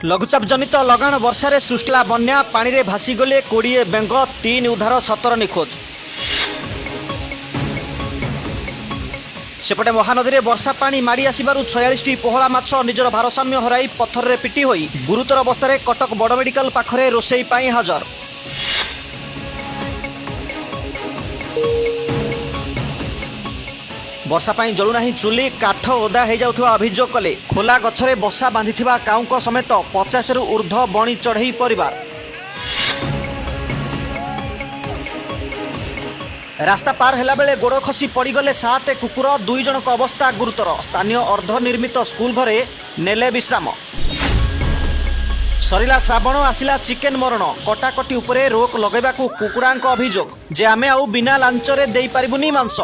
लघुचाप जनित लगाण वर्षारे सृष्टिला बन्या पानी रे भासीगले 20 बेंग 3 उद्धार 17 निखोज। सेपटे महानदी में वर्षा पानी माड़ी आसबार 46 पोहला माछ निजर भारसाम्य हराई पत्थर रे पिटी होई गुरुतर अवस्था कटक बड़ मेडिकल पाखरे रोसई पाई हाजर। वर्षा पाई जलुना चुली काठ ओदा हो जाउथवा अभियोग कले खोला गछरे बसा बांधिथिबा काउंक समेत 50 रु ऊर्ध्व बणी चढ़ई परिवार। रास्ता पार हेला बेले गोड़ खसी पड़गले 7 कुकुर 2 जनक अवस्था गुरुतर। स्थानीय अर्धनिर्मित स्कूल घरे नेले विश्राम। सरिला श्रावण आसिला चिकेन मरण कटाकटी उपरे रोक लगेबाकू कुकुरांक अभियोग जे आमे आउ बिना लांचरे देई पारिबुनी मांस।